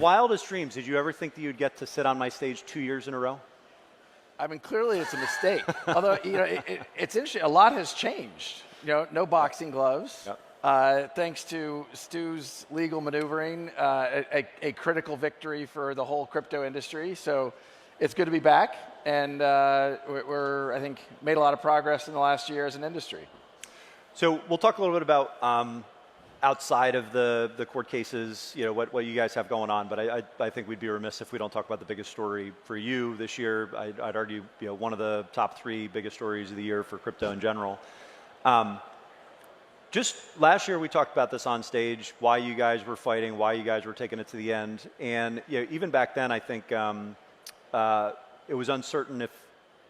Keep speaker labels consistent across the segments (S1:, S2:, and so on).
S1: wildest dreams, did you ever think that you'd get to sit on my stage 2 years in a row?
S2: I mean, clearly it's a mistake. Although, you know, it's interesting. A lot has changed. You know, no boxing gloves. Yep. Thanks to Stu's legal maneuvering, a critical victory for the whole crypto industry. So it's good to be back. And we're, I think, made a lot of progress in the last year as an industry.
S1: So we'll talk a little bit about outside of the court cases, you know, what you guys have going on. But I think we'd be remiss if we don't talk about the biggest story for you this year. I'd argue, you know, one of the top 3 biggest stories of the year for crypto in general. Just last year, we talked about this on stage, why you guys were fighting, why you guys were taking it to the end. And you know, even back then, I think it was uncertain if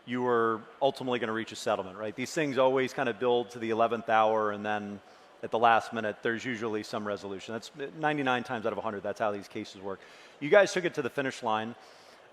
S1: you were ultimately going to reach a settlement, right? These things always kind of build to the 11th hour, and then at the last minute, there's usually some resolution. That's 99 times out of 100, that's how these cases work. You guys took it to the finish line.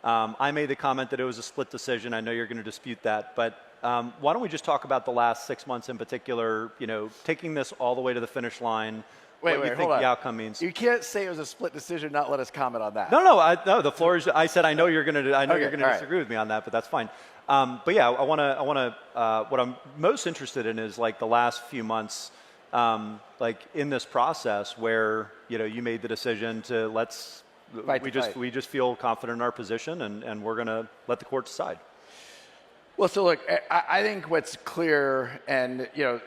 S1: I made the comment that it was a split decision. I know you're going to dispute that, but why don't we just talk about the last 6 months in particular, you know, taking this all the way to the finish line, what you think the outcome means.
S2: You can't say it was a split decision, not let us comment on that.
S1: No, the floor is, I said I know you're going to disagree with me on that, but that's fine. But yeah, I want to what I'm most interested in is like the last few months, like in this process where, you know, you made the decision to we just feel confident in our position, and we're going to let the court decide.
S2: Well, so look, I think what's clear, and you know,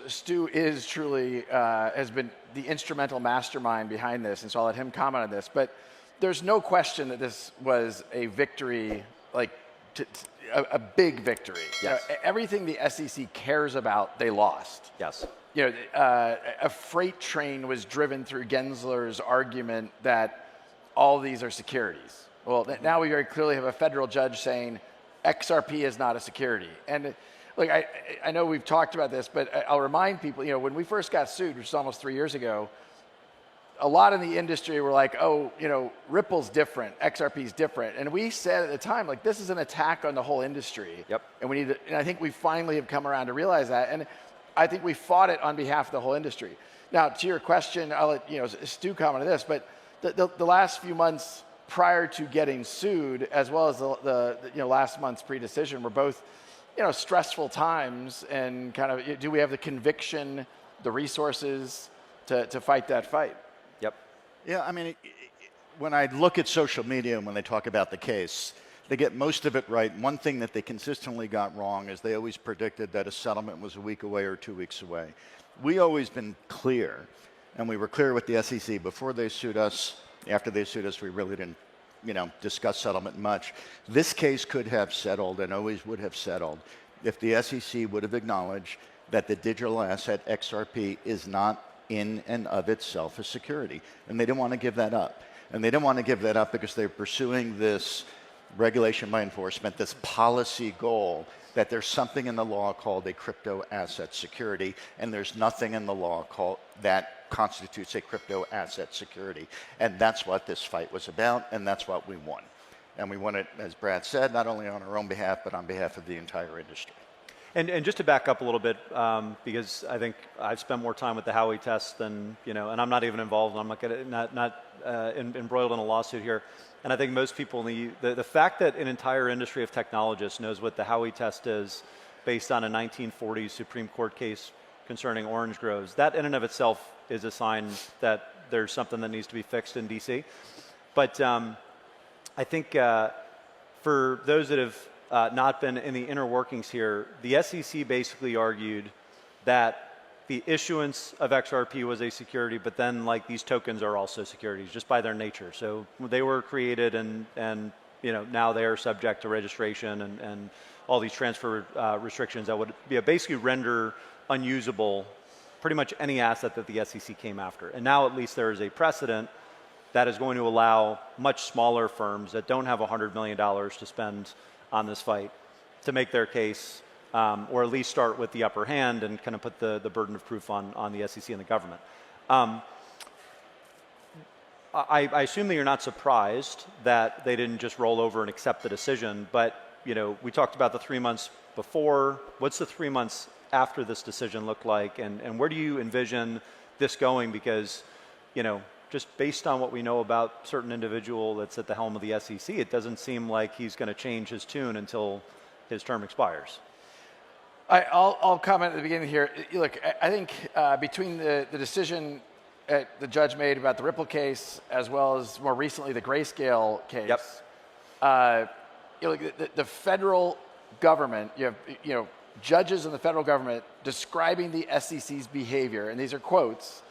S2: Stu is truly has been the instrumental mastermind behind this, and so I'll let him comment on this. But there's no question that this was a victory, like a big victory.
S1: Yes.
S2: You know, everything the SEC cares about, they lost.
S1: Yes.
S2: You know, a freight train was driven through Gensler's argument that all these are securities. Well, now we very clearly have a federal judge saying XRP is not a security. And look, I know we've talked about this, but I'll remind people, you know, when we first got sued, which was almost 3 years ago, a lot in the industry were like, oh, you know, Ripple's different, XRP's different. And we said at the time, like, this is an attack on the whole industry.
S1: Yep. And
S2: we need to, and I think we finally have come around to realize that. And I think we fought it on behalf of the whole industry. Now, to your question, I'll let, you know, Stu comment on this, but the last few months prior to getting sued, as well as the you know, last month's pre-decision, were both, you know, stressful times, and kind of, do we have the conviction, the resources to fight that fight?
S1: Yep.
S3: Yeah, I mean, when I look at social media and when they talk about the case, they get most of it right. One thing that they consistently got wrong is they always predicted that a settlement was a week away or 2 weeks away. We always been clear, and we were clear with the SEC before they sued us. After they sued us, we really didn't, you know, discuss settlement much. This case could have settled, and always would have settled, if the SEC would have acknowledged that the digital asset XRP is not in and of itself a security. And they didn't want to give that up. And they didn't want to give that up because they're pursuing this regulation by enforcement, this policy goal that there's something in the law called a crypto asset security, and there's nothing in the law called that constitutes a crypto asset security. And that's what this fight was about, and that's what we won. And we won it, as Brad said, not only on our own behalf, but on behalf of the entire industry.
S1: And just to back up a little bit, because I think I've spent more time with the Howey test than, you know, and I'm not even involved, and I'm not gonna, embroiled in a lawsuit here. And I think most people, the fact that an entire industry of technologists knows what the Howey test is based on a 1940s Supreme Court case concerning orange groves, that in and of itself is a sign that there's something that needs to be fixed in DC. But I think for those that have not been in the inner workings here, the SEC basically argued that the issuance of XRP was a security, but then like these tokens are also securities just by their nature. So they were created, and you know, now they are subject to registration and all these transfer restrictions that would basically render unusable pretty much any asset that the SEC came after. And now at least there is a precedent that is going to allow much smaller firms that don't have $100 million to spend on this fight to make their case, or at least start with the upper hand and kind of put the burden of proof on the SEC and the government. I assume that you're not surprised that they didn't just roll over and accept the decision, but you know, we talked about the 3 months before. What's the 3 months after this decision look like, and where do you envision this going? Because, you know, just based on what we know about certain individual that's at the helm of the SEC, it doesn't seem like he's going to change his tune until his term expires.
S2: I'll comment at the beginning here. Look, I think between the decision the judge made about the Ripple case, as well as more recently the Grayscale case, the federal government, you have judges in the federal government describing the SEC's behavior, and these are quotes,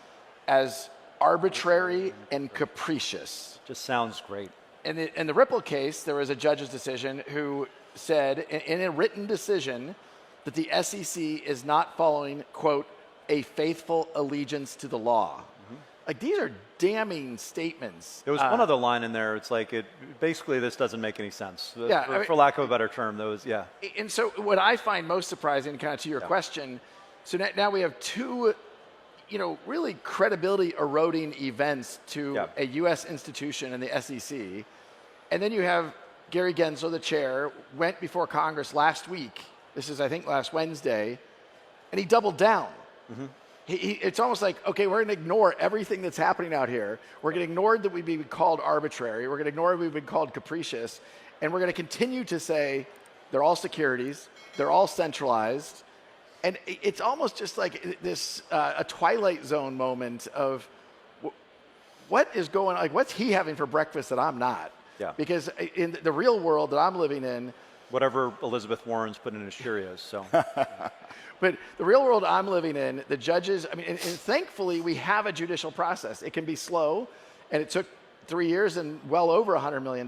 S2: as arbitrary and capricious.
S1: Just sounds great.
S2: In the Ripple case, there was a judge's decision who said in a written decision that the SEC is not following, quote, a faithful allegiance to the law. Like, these are damning statements.
S1: There was one other line in there. It's like, basically this doesn't make any sense. For lack of a better term,
S2: And so what I find most surprising, kind of to your question, so now we have two, really credibility eroding events to a U.S. institution and the SEC. And then you have Gary Gensler, the chair, went before Congress last week. This is, I think, last Wednesday. And he doubled down. It's almost like, okay, we're going to ignore everything that's happening out here. We're going to ignore that we've been called arbitrary. We're going to ignore that we've been called capricious. And we're going to continue to say they're all securities. They're all centralized. And it's almost just like this, a Twilight Zone moment of what is going on? Like, what's he having for breakfast that I'm not?
S1: Yeah.
S2: Because in the real world that I'm living in,
S1: whatever Elizabeth Warren's put in his Cheerios, so.
S2: But the real world I'm living in, the judges, and thankfully we have a judicial process. It can be slow, and it took 3 years and well over $100 million.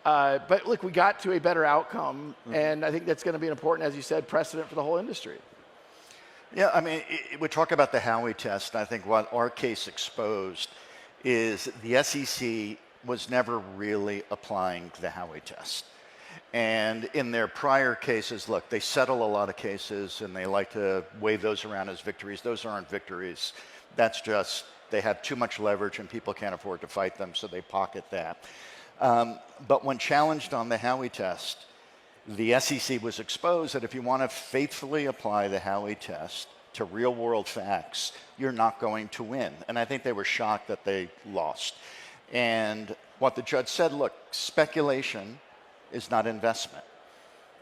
S2: But look, we got to a better outcome, and I think that's going to be an important, as you said, precedent for the whole industry.
S3: Yeah, we talk about the Howey test. I think what our case exposed is the SEC was never really applying the Howey test. And in their prior cases, look, they settle a lot of cases and they like to wave those around as victories. Those aren't victories. That's just, they have too much leverage and people can't afford to fight them, so they pocket that. But when challenged on the Howey test, the SEC was exposed that if you want to faithfully apply the Howey test to real world facts, you're not going to win. And I think they were shocked that they lost. And what the judge said, look, speculation is not investment.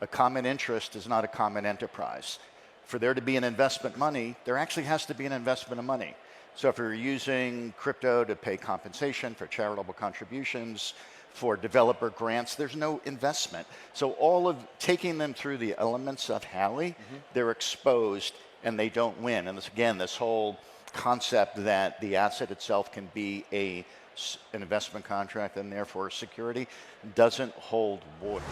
S3: A common interest is not a common enterprise. For there to be an investment money, there actually has to be an investment of money. So if you're using crypto to pay compensation for charitable contributions, for developer grants, there's no investment. So all of taking them through the elements of Howey, they're exposed and they don't win. And again, this whole concept that the asset itself can be an investment contract and therefore security doesn't hold water.